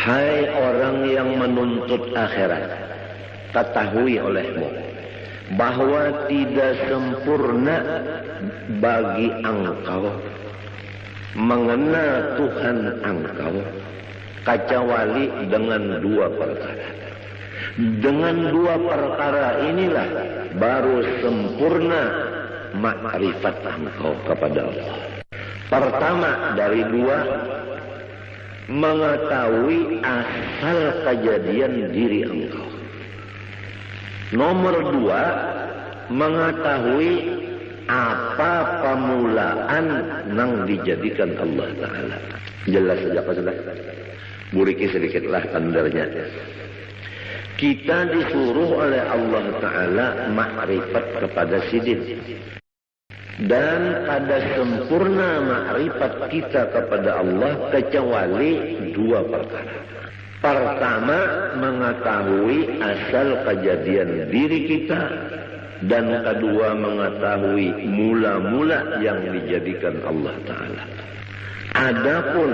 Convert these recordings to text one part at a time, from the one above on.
Hai orang yang menuntut akhirat, ketahui olehmu bahwa tidak sempurna bagi engkau mengenal Tuhan engkau kecuali dengan dua perkara. Dengan dua perkara inilah baru sempurna makrifat engkau kepada Allah. Pertama dari dua, mengetahui asal kejadian diri engkau. Nomor dua, mengetahui apa permulaan yang dijadikan Allah Ta'ala. Jelas saja Pak Sudah. Buriki sedikitlah tandarnya. Kita disuruh oleh Allah Ta'ala makrifat kepada sidin. Dan pada sempurna makrifat kita kepada Allah kecuali dua perkara. Pertama, mengetahui asal kejadian diri kita. Dan kedua, mengetahui mula-mula yang dijadikan Allah Ta'ala. Adapun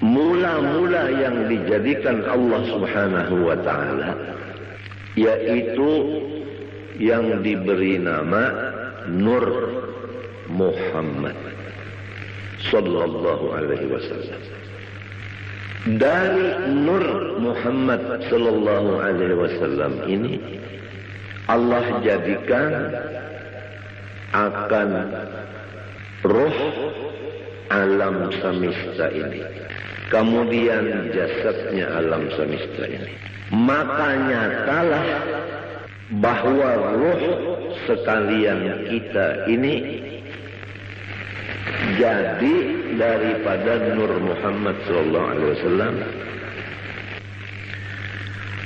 mula-mula yang dijadikan Allah Subhanahu wa Ta'ala, yaitu yang diberi nama Nur Muhammad sallallahu alaihi wasallam. Dari Nur Muhammad sallallahu alaihi wasallam ini Allah jadikan akan roh alam semesta ini, kemudian jasadnya alam semesta ini. Maka nyatalah bahwa roh sekalian kita ini jadi daripada Nur Muhammad sallallahu alaihi wasallam.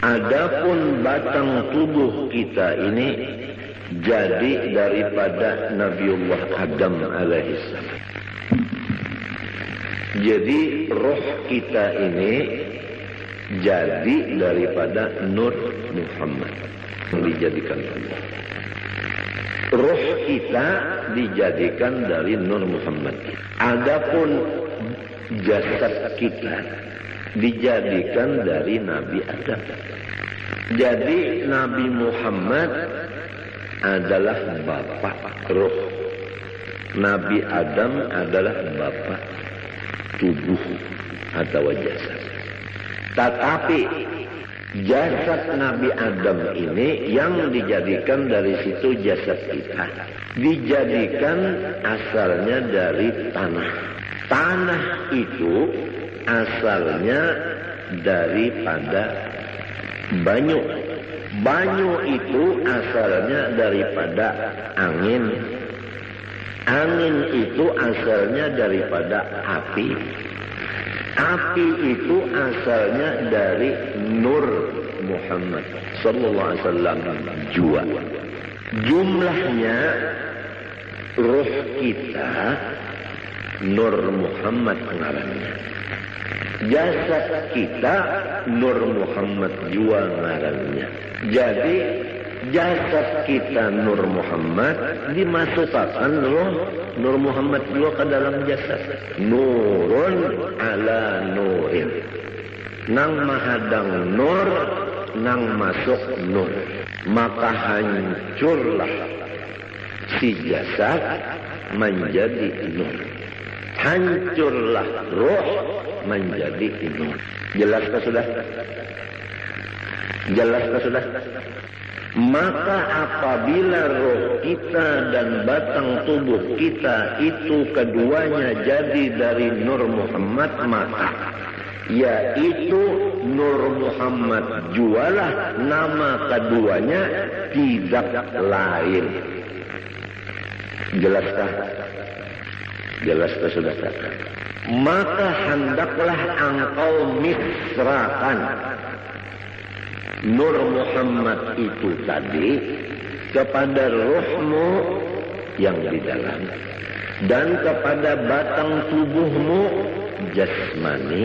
Adapun batang tubuh kita ini jadi daripada Nabiullah Adam alaihissalam. Jadi roh kita ini jadi daripada Nur Muhammad yang dijadikan Allah. Roh kita dijadikan dari Nur Muhammad. Adapun jasad kita dijadikan dari Nabi Adam. Jadi Nabi Muhammad adalah bapak roh. Nabi Adam adalah bapak tubuh atau jasad. Tetapi jasad Nabi Adam ini yang dijadikan dari situ jasad kita, dijadikan asalnya dari tanah. Tanah itu asalnya daripada banyu. Banyu itu asalnya daripada angin. Angin itu asalnya daripada api. Api itu asalnya dari Nur Muhammad sallallahu alaihi wasallam jua. Jumlahnya roh kita Nur Muhammad ngarannya. Jasad kita Nur Muhammad jua ngarannya. Jadi jasad kita Nur Muhammad dimasukkan roh Nur Muhammad juga ke dalam jasad. Nurun ala nurin. Nang mahadang nur, nang masuk nur. Maka hancurlah si jasad menjadi nur. Hancurlah roh menjadi nur. Jelaskah sudah? Jelaskah sudah? Maka apabila roh kita dan batang tubuh kita itu keduanya jadi dari Nur Muhammad, maka yaitu Nur Muhammad jualah nama keduanya tidak lain. Jelaskah? Jelaskah sudah? Maka hendaklah engkau misrakan Nur Muhammad itu tadi kepada rohmu yang di dalam dan kepada batang tubuhmu jasmani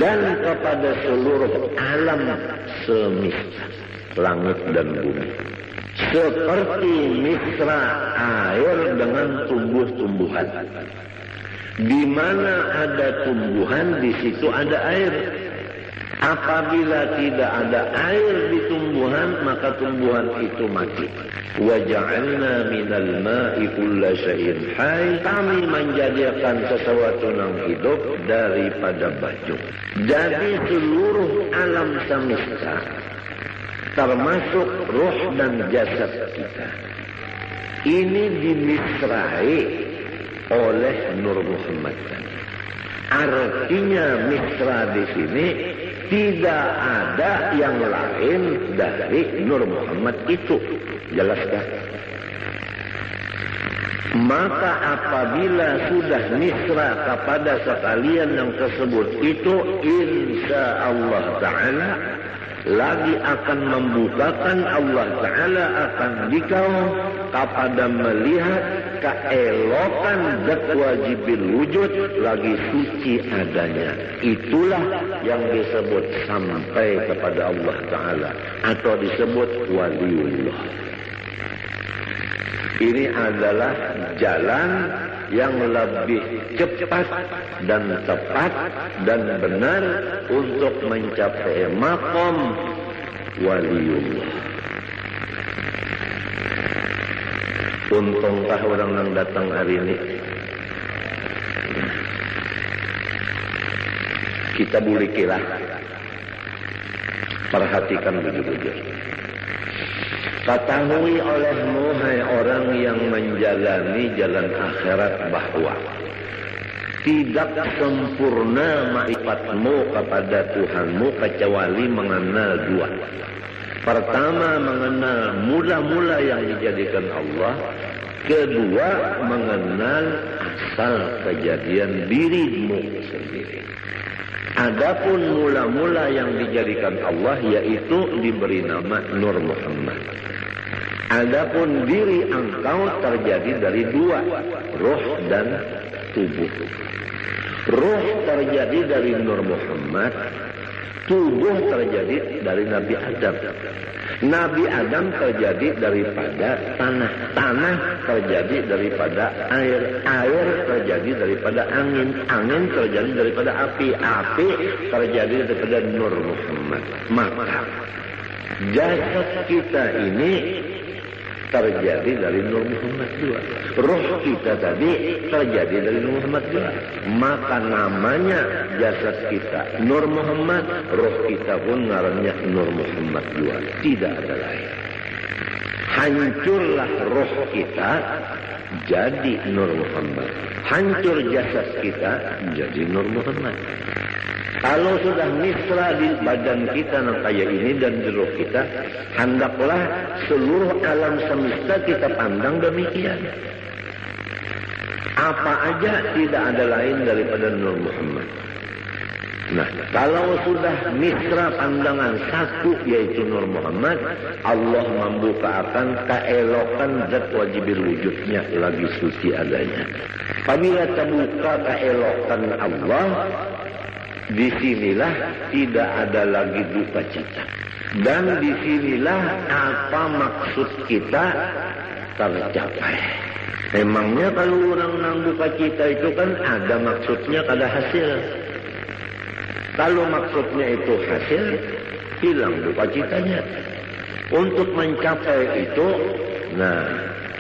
dan kepada seluruh alam semesta langit dan bumi, seperti misra air dengan tumbuh-tumbuhan Di mana ada tumbuhan, di situ ada air. Apabila tidak ada air di tumbuhan, maka tumbuhan itu mati. Wa ja'alna minal ma'i kulla syai'in hayy. Kami menjadikan sesuatu yang hidup daripada baju. Jadi seluruh alam semesta, termasuk roh dan jasad kita, ini dimisrai oleh Nur Muhammad. Artinya misra di sini tidak ada yang lain dari Nur Muhammad itu. Jelaskan. Maka apabila sudah misra kepada sekalian yang tersebut itu, insya Allah Ta'ala lagi akan membukakan, Allah Ta'ala akan dikau kepada melihat keelokan zat wajibil wujud lagi suci adanya. Itulah yang disebut sampai kepada Allah Ta'ala atau disebut waliullah. Ini adalah jalan yang lebih cepat dan tepat dan benar untuk mencapai maqam waliullah. Untungkah orang yang datang hari ini. Kita bulikilah. Perhatikan betul-betul. Ketahui olehmu, hai orang yang menjalani jalan akhirat, bahwa tidak sempurna ma'rifatmu kepada Tuhanmu kecuali mengenal dua. Pertama, mengenal mula-mula yang dijadikan Allah. Kedua, mengenal asal kejadian dirimu sendiri. Adapun mula-mula yang dijadikan Allah, yaitu diberi nama Nur Muhammad. Adapun diri engkau terjadi dari dua, roh dan tubuh. Roh terjadi dari Nur Muhammad, tubuh terjadi dari Nabi Adam. Nabi Adam terjadi daripada tanah. Tanah terjadi daripada air. Air terjadi daripada angin. Angin terjadi daripada api. Api terjadi daripada Nur Muhammad. Maka jasad kita ini terjadi dari Nur Muhammad juga. Roh kita tadi terjadi dari Nur Muhammad juga. Maka namanya jasad kita Nur Muhammad, roh kita pun ngarannya Nur Muhammad juga. Tidak ada lain. Hancurlah roh kita, jadi Nur Muhammad. Hancur jasad kita, jadi Nur Muhammad. Kalau sudah misra di badan kita yang kayak ini dan di roh kita, hendaklah seluruh alam semesta kita pandang demikian. Apa aja tidak ada lain daripada Nur Muhammad. Nah, kalau sudah misra pandangan satu yaitu Nur Muhammad, Allah membukakan keelokan zat wajibil wujudnya lagi suci adanya. Apabila terbuka keelokan Allah, disinilah tidak ada lagi duka cita. Dan disinilah apa maksud kita tercapai. Memangnya kalau orang nang duka cita itu kan ada maksudnya, ada hasil. Kalau maksudnya itu hasil, hilang duka citanya. Untuk mencapai itu, nah,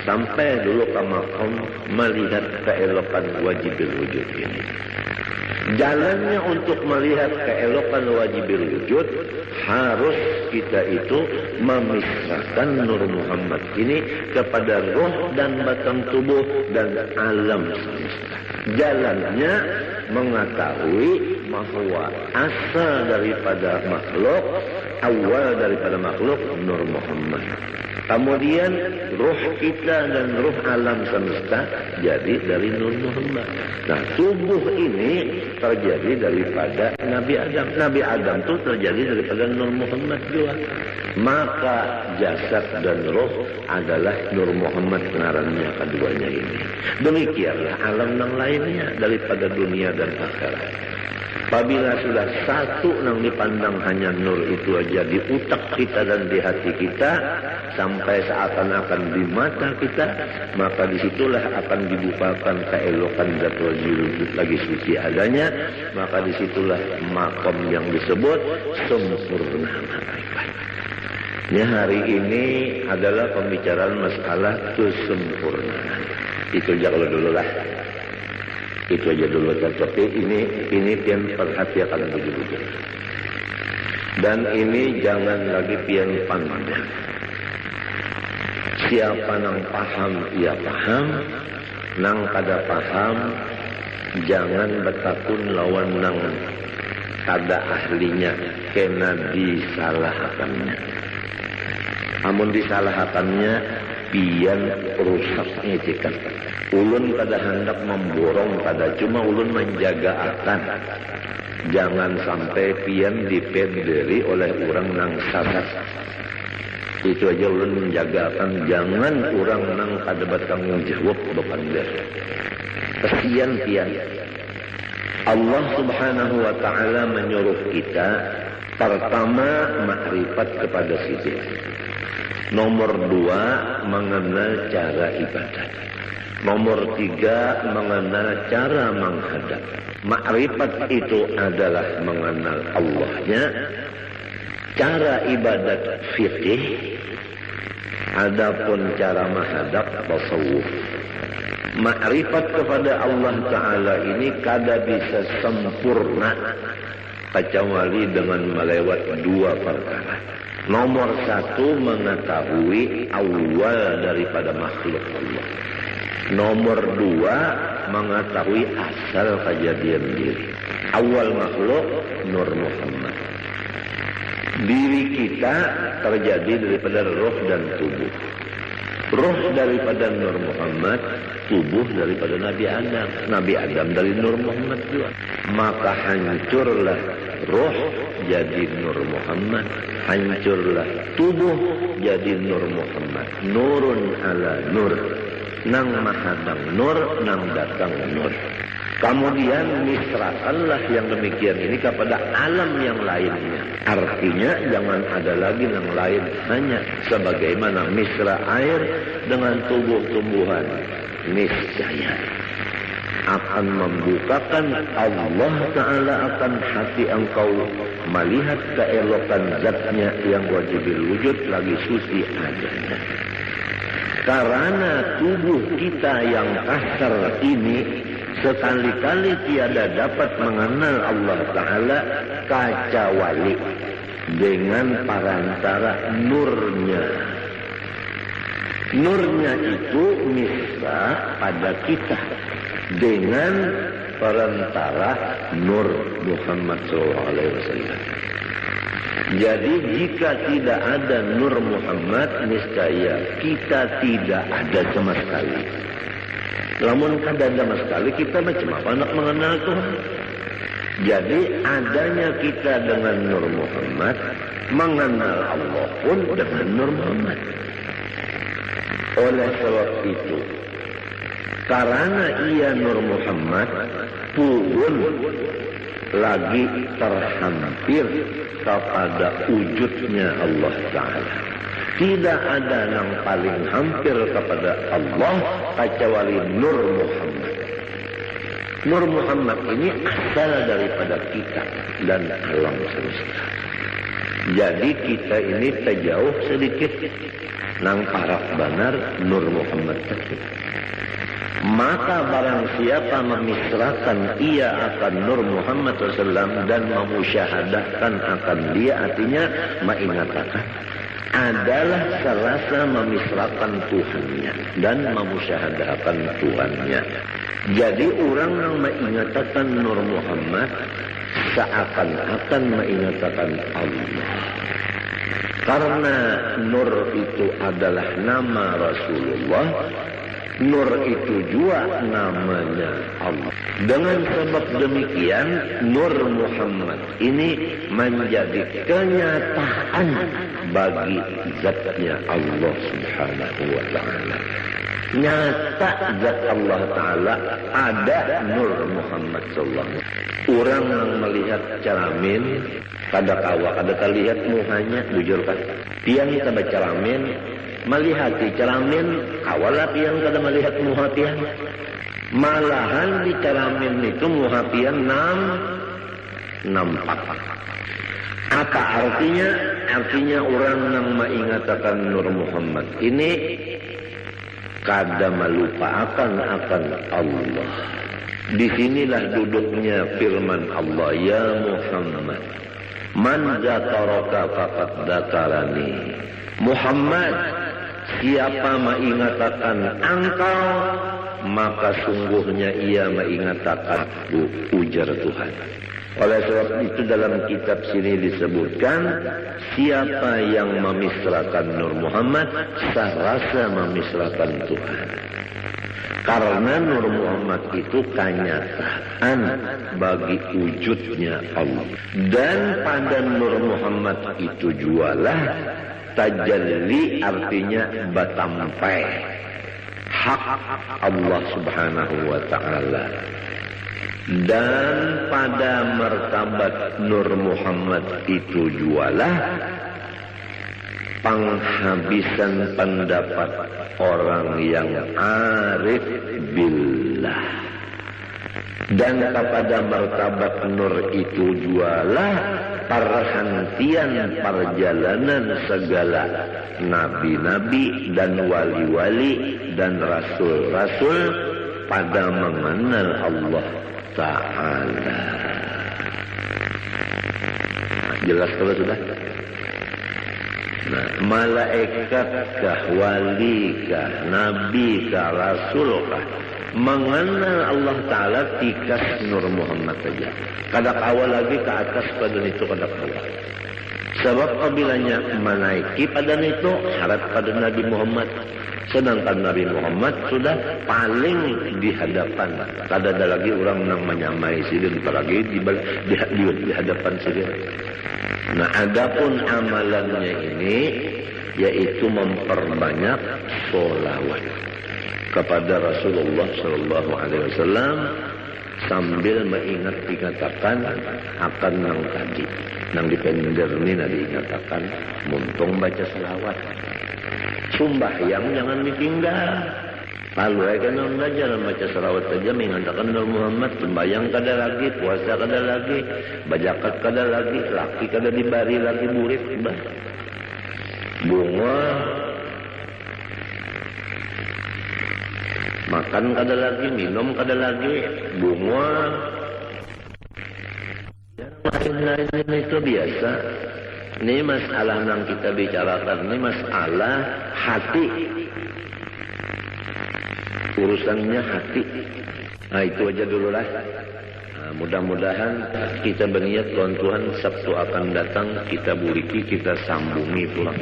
sampai dulu ke maqam melihat keelokan wajibil wujud ini. Jalannya untuk melihat keelokan wajibil wujud, harus kita itu memisahkan Nur Muhammad ini kepada roh dan batang tubuh dan alam semesta. Jalannya mengetahui bahwa asal daripada makhluk, awal daripada makhluk Nur Muhammad. Kemudian ruh kita dan ruh alam semesta jadi dari Nur Muhammad. Nah, tubuh ini terjadi daripada Nabi Adam. Nabi Adam itu terjadi daripada Nur Muhammad juga. Maka jasad dan ruh adalah Nur Muhammad ngarannya keduanya ini. Demikianlah alam yang lainnya daripada dunia dan akhirat. Apabila sudah satu yang dipandang hanya nur itu aja di utak kita dan di hati kita, sampai seakan-akan di mata kita, maka disitulah akan dibukakan keelokan zat wujud lagi suci adanya, maka disitulah makom yang disebut sempurna makrifat. Ya, hari ini adalah pembicaraan masalah kesempurnaan. Itu aja kalau dulu lah. Itu aja dulu, tapi ini pian perhatikan begitu. Dan ini jangan lagi pian pandang. Siapa nang paham, ia paham. Nang kada paham, jangan bertakun lawan nang kada ahlinya, kena disalahakannya. Amun disalahakannya, pian rusaknya cikan. Ulun kada hendak memborong, kada cuma ulun menjaga akan. Jangan sampai pian dipederi oleh orang nang salah. Itu aja ulun menjaga akan. Jangan orang nang kada bertanggung jawab beban dia. Kesian pian. Allah Subhanahu wa Ta'ala menyuruh kita pertama makrifat kepada sisi. Nomor 2 mengenal cara ibadah. Nomor 3 mengenal cara menghadap. Makrifat itu adalah mengenal Allahnya. Cara ibadat fikih. Adapun cara menghadap tasawuf. Makrifat kepada Allah Ta'ala ini kada bisa sempurna kecuali dengan melewat 2 perkara. Nomor 1 mengetahui awal daripada makhluk Allah. Nomor 2 mengetahui asal kejadian diri. Awal makhluk Nur Muhammad. Diri kita terjadi daripada roh dan tubuh. Roh daripada Nur Muhammad, tubuh daripada Nabi Adam. Nabi Adam dari Nur Muhammad juga. Maka hancurlah roh jadi Nur Muhammad. Hancurlah tubuh jadi Nur Muhammad. Nurun ala nur. Nang mahadang nur, nang datang nur. Kemudian misrakanlah yang demikian ini kepada alam yang lainnya. Artinya jangan ada lagi yang lain, hanya sebagaimana misra air dengan tumbuh-tumbuhan. Niscaya akan membukakan Allah Ta'ala akan hati engkau melihat keelokan zatnya yang wajibil wujud lagi suci adanya. Karena tubuh kita yang kasar ini sekali-kali tiada dapat mengenal Allah Ta'ala kecuali dengan perantara nurnya. Nurnya itu misra pada kita dengan perantara Nur Muhammad SAW. Jadi jika tidak ada Nur Muhammad, niscaya kita tidak ada sama sekali. Namun kada sama sekali, kita macam apa nak mengenal Tuhan? Jadi adanya kita dengan Nur Muhammad, mengenal Allah pun dengan Nur Muhammad. Oleh sebab itu, karena ia Nur Muhammad, pun lagi terhampir kepada wujudnya Allah Ta'ala. Tidak ada yang paling hampir kepada Allah kecuali Nur Muhammad. Nur Muhammad ini asal daripada kita dan alam semesta. Jadi kita ini terjauh sedikit nang parak banar Nur Muhammad tersebut. Maka barang siapa memisrakan ia akan Nur Muhammad SAW dan memusyahadahkan akan dia, artinya mengatakan adalah serasa memisrakan Tuhannya dan memusyahadahkan Tuhannya. Jadi orang yang mengatakan Nur Muhammad seakan-akan mengatakan Allah. Karena Nur itu adalah nama Rasulullah, Nur itu juga namanya Allah. Dengan sebab demikian, Nur Muhammad ini menjadi kenyataan bagi zatnya Allah Subhanahu wa Ta'ala. Nyata zat Allah Ta'ala ada Nur Muhammad sallallahu alaihi wasallam. orang yang melihat ceramin kada kawa kada terlihat muhanya bujur kan tiang kita baca ceramin melihat di ceramin kawalah tiang kada melihat muha tiang malahan di ceramin itu muha tiang nampak. Apa artinya? Artinya orang yang mengatakan Nur Muhammad ini kada melupakan akan Allah. Disinilah duduknya firman Allah, ya Muhammad, man zakaraka faqad zakarani. Muhammad, siapa mengatakan engkau, maka sungguhnya ia mengatakan ujar Tuhan. Oleh sebab itu dalam kitab sini disebutkan siapa yang memisrakan Nur Muhammad serasa memisrakan Tuhan. Karena Nur Muhammad itu kenyataan bagi wujudnya Allah. Dan pada Nur Muhammad itu jualah tajalli artinya batampai hak Allah Subhanahu wa ta'ala. Dan pada martabat Nur Muhammad itu jualah penghabisan pendapat orang yang arif billah. Dan kepada martabat Nur itu jualah perhentian perjalanan segala nabi-nabi dan wali-wali dan rasul-rasul pada mengenal Allah Ta'ala. Jelas kalau sudah? Nah, malaikat kah, wali kah, nabi kah, rasul kah, mengenal Allah Ta'ala tikas Nur Muhammad saja. Kada awal lagi ke atas pada itu kada awal. Sebab apabila menaiki pada itu syarat pada Nabi Muhammad. Sedangkan Nabi Muhammad sudah paling di hadapan. Kada ada lagi orang yang menyamai sini, apalagi di hadapan sini. Nah, adapun amalannya ini yaitu memperbanyak sholawat kepada Rasulullah Sallallahu Alaihi Wasallam sambil mengingat dikatakan akan nang tadi nang dipender ini diingatakan muntung baca selawat. Sumbahyang jangan ditinggal. Lalu akan belajar baca selawat saja mengatakan Nur Muhammad. Sembahyang kada lagi, puasa kada lagi, bajakat kada lagi, laki kada dibari lagi murid. Bunga makan kada lagi, minum kada lagi, bunga lain-lain itu biasa. Ini masalah yang kita bicarakan, ini masalah hati. Urusannya hati. Nah, itu aja dulu lah. Nah, mudah-mudahan kita berniat Tuhan Sabtu akan datang, kita buriki, kita sambungi pulang.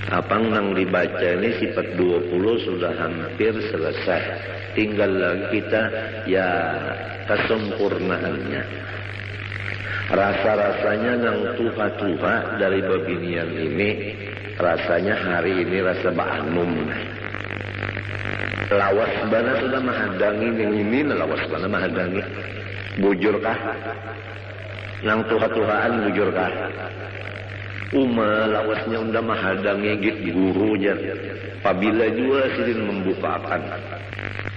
Apa yang dibaca ini sifat 20 sudah hampir selesai. Tinggal lagi kita ya kesempurnaannya. Rasa-rasanya yang tuha-tuha dari babinian ini, rasanya hari ini rasa ba'anum. Lawas bana sudah mahadangi yang ini, lawas bana mahadangi. Bujurkah? Yang tuha-tuhaan bujurkah? Lawasnya udah mahadangi git guru jar. Apabila juga silin membukakan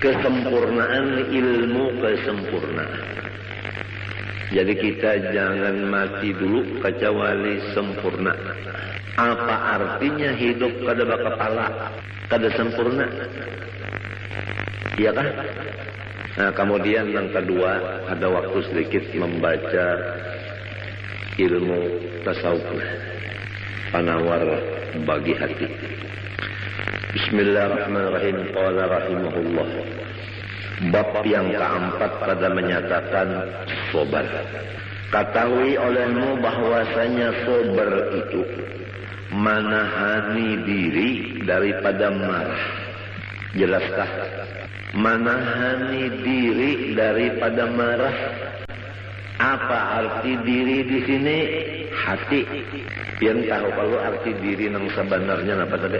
kesempurnaan ilmu, kesempurnaan. Jadi kita jangan mati dulu kecuali sempurna. Apa artinya hidup kada bakapala, kada sempurna? Iya kan? Nah, kemudian yang kedua, ada waktu sedikit membaca ilmu tasawuf, penawar bagi hati. Bismillahirrahmanirrahim. Qala rahimahullah. Bab yang keempat pada menyatakan sobar. Ketahui olehmu bahwasanya sobar itu menahani diri daripada marah. Jelaskah? Menahani diri daripada marah. Apa arti diri di sini? Hati. Yang tahu kalau arti diri yang sebenarnya apa tadi?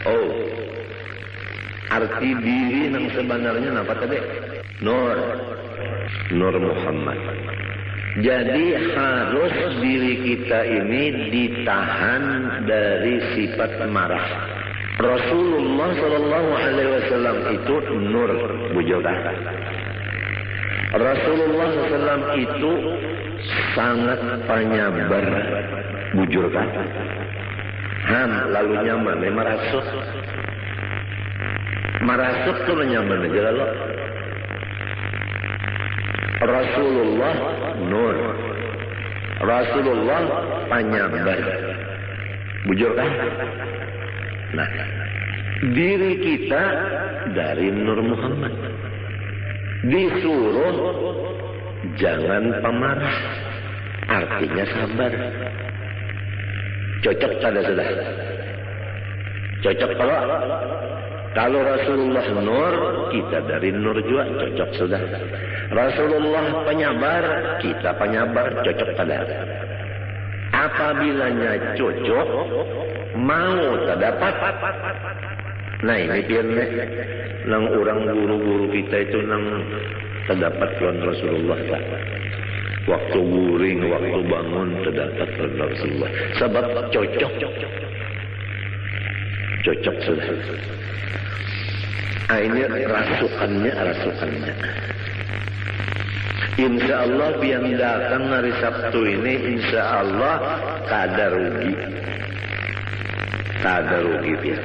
Oh, arti diri yang sebenarnya apa tadi? Nur. Nur Muhammad. Jadi harus diri kita ini ditahan dari sifat marah. Rasulullah Shallallahu Alaihi Wasallam itu nur, bujokan. Rasulullah SAW itu sangat penyabar, bujurkan. Lalu nyaman, marasuk tuh nyaman aja lalu. Rasulullah nur, Rasulullah penyabar, bujurkan. Nah, diri kita dari Nur Muhammad. Disuruh jangan pemarah, artinya sabar. Cocok pada sudah. Cocok kalau Rasulullah nur, kita dari nur juga cocok sudah. Rasulullah penyabar, kita penyabar, cocok pada. Apabila cocok, mau terdapat. Nah ini biarnya nang orang guru-guru kita itu nang terdapat lawan Rasulullah tak. Waktu guring, waktu bangun terdapat lawan Rasulullah. Sebab cocok sudah. Ini rasukannya. Insya Allah biar datang hari Sabtu ini, insya Allah kada rugi biar.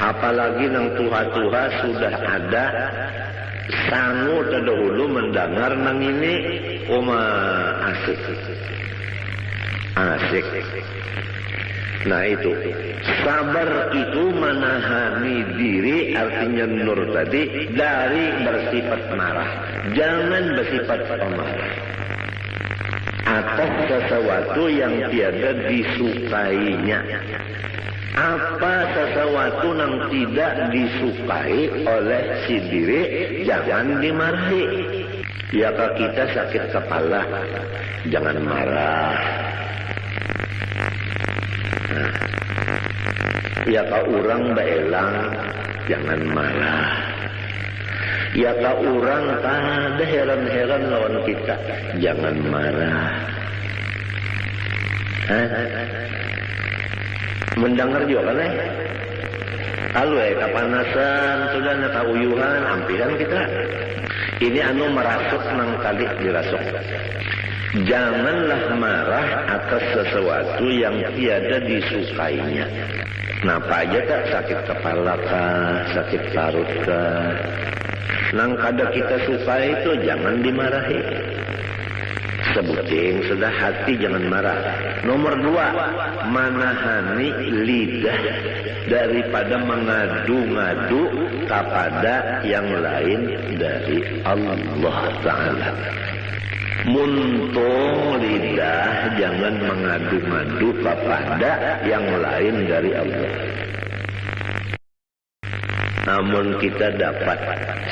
Apalagi nang tuha-tuha sudah ada sangu terdahulu mendengar nang ini asik. Nah itu sabar itu menahani diri, artinya nur tadi, dari bersifat marah. Jangan bersifat pemarah atas sesuatu yang tiada disukainya. Apa sesuatu yang tidak disukai oleh si diri, jangan dimarahi. Ya kalau kita sakit kepala, jangan marah. Nah, ya kalau orang beelang, jangan marah. Ya kalau orang ada heran-heran lawan kita, jangan marah. Mendengar juga kan kalau kapanasan sudah nak uyuhan ampiran kita ini merasuk nang kali dirasuk. Janganlah marah atas sesuatu yang tiada disukainya. Napa aja tak, sakit kepala kah, sakit parut kah, nang kada kita suka itu jangan dimarahi. Sebuting sudah hati jangan marah. Nomor 2, menahani lidah daripada mengadu-ngadu kepada yang lain dari Allah Ta'ala. Muntung lidah jangan mengadu-ngadu kepada yang lain dari Allah. Namun kita dapat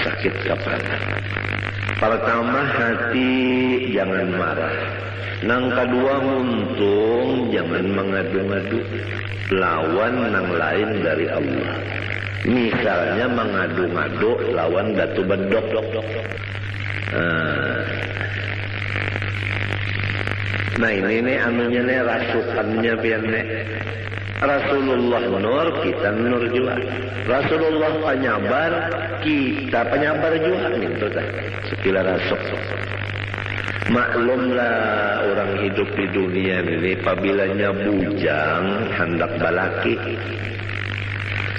sakit kepala. Pertama, hati jangan marah. Nang kedua, muntung jangan mengadu-ngadu lawan nang lain dari Allah. Misalnya mengadu-ngadu lawan datu bedok. Nah ini anunya nih, rasukannya biarnya. Rasulullah nur, kita nur juga. Rasulullah penyabar, kita penyabar juga. Gitu kan, sekilas rasuk. Maklumlah orang hidup di dunia ini, apabila bujang hendak balaki.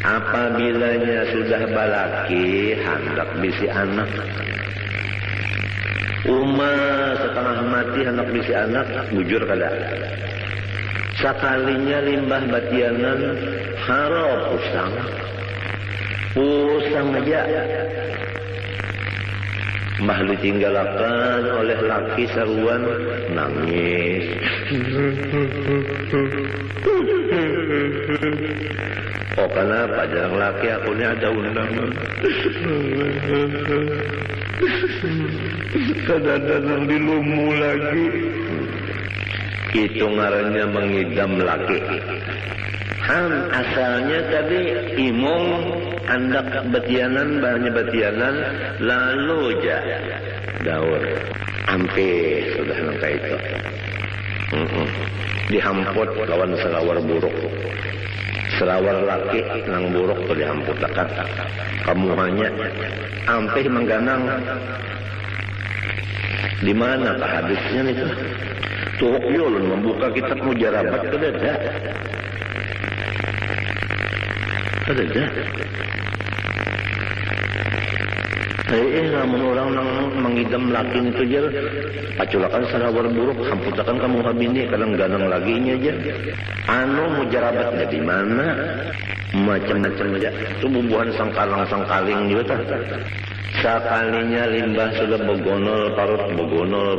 Apabila sudah balaki hendak bisi anak. Setengah mati hendak bisi anak, bujur kada. Sekalinya limbah batianan harap usang aja. Mbah ditinggalakan oleh laki saruan, nangis. Oh kenapa jarang laki, aku ini ada undangan. Kadang-kadang dilumu lagi. Itu ngarannya mengidam laki. Asalnya tadi imong andak batianan banyak batianan lalu ja daur ampe sudah nangka itu dihamput lawan selawar buruk selawar laki nang buruk tuh dihamput dekat kamu hanya ampe mengganang di mana kah hadisnya itu tuh yulun membuka kitab mujarabat kedada namun orang nang mengidam laki itu aja paculakan selawar buruk hamputakan kamu habini kadang ganang lagi nya aja anu mujarabatnya di mana macam-macam aja itu bubuhan sangkaling juga tah sekalinya limbah sudah begonol parut begonol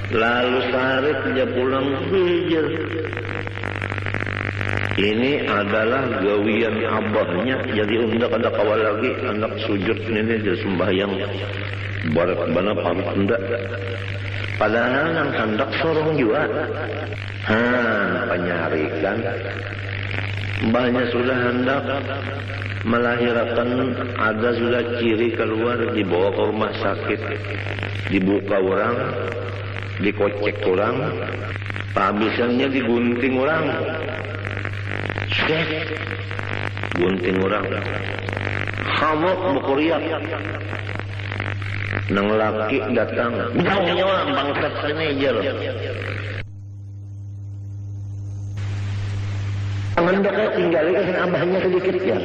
lalu sarit dia pulang hijir. Ini adalah gawian abahnya jadi undak ada kawal lagi anak sujud ini dia sembahyang barat bana parut undak padahal nang hendak sorong juga penyarikan mbahnya sudah hendak melahirkan ada sudah ciri keluar dibawa ke rumah sakit dibuka orang dikocek orang penghabisannya digunting orang gunting orang hamok bukuriak nang laki datang jauhnya orang bangsat sini aja loh mendapat tinggalkan abahnya sedikit ya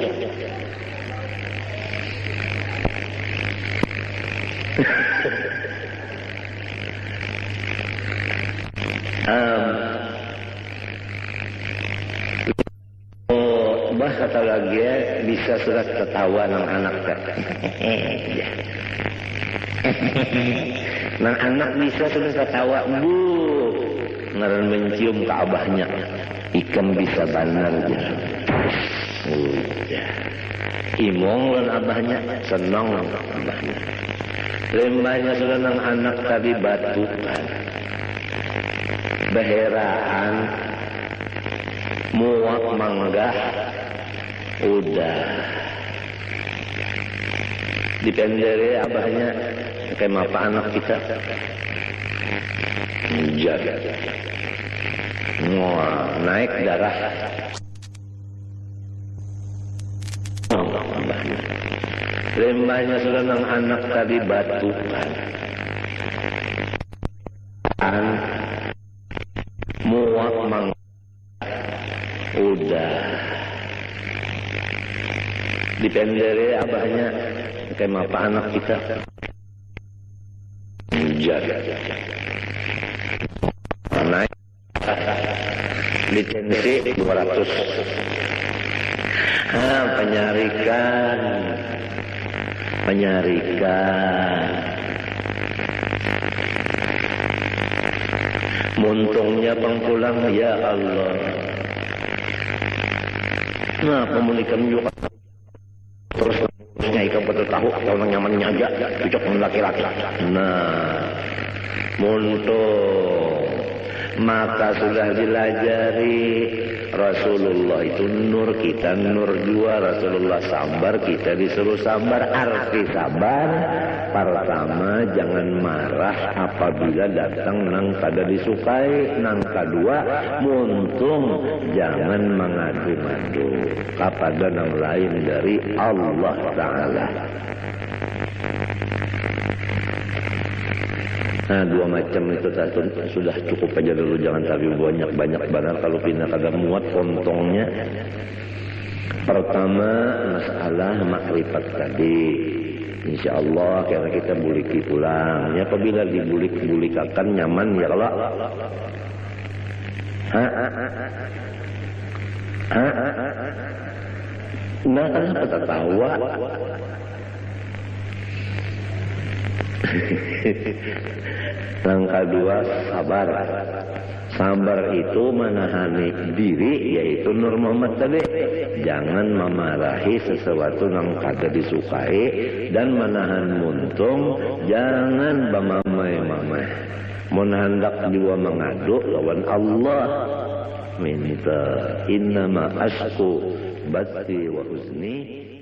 bah kata lagi ya, bisa sudah ketawa nang anak nang anak bisa sudah ketawa bu ngaran mencium ke abahnya ikan bisa banar ya imong lan abahnya senang abahnya lembahnya sudah nang anak tadi batukan beheraan muak manggah udah dipendere abahnya kayak apa anak kita jaga naik darah lembahnya sudah nang anak tadi batukan muak manggah udah dipendere abahnya kayak apa anak kita jaga naik lisensi 200 penyarikan muntungnya pengpulang ya Allah nah pemunikan juga terus nyai ke betul tahu kalau nyaman nyaja cocok laki-laki nah muntung maka sudah dilajari Rasulullah itu nur kita nur dua Rasulullah sabar kita disuruh sabar arti sabar pertama jangan marah apabila datang nang kada disukai nang kedua muntung jangan mengadu-madu kepada nang lain dari Allah Ta'ala. Nah dua macam itu sudah cukup aja dulu jangan tapi banyak benar kalau pindah kagak muat pontongnya. Pertama masalah makrifat tadi insyaallah karena kita buliki pulang ya apabila dibulik-bulikakan nyaman ya kalau nah kenapa tertawa langkah dua sabar sabar itu menahani diri yaitu Nur Muhammad tadi jangan memarahi sesuatu yang kada disukai dan menahan muntung jangan bamamai-mamai hendak juga mengadu lawan Allah minta innama asku basti wa huzni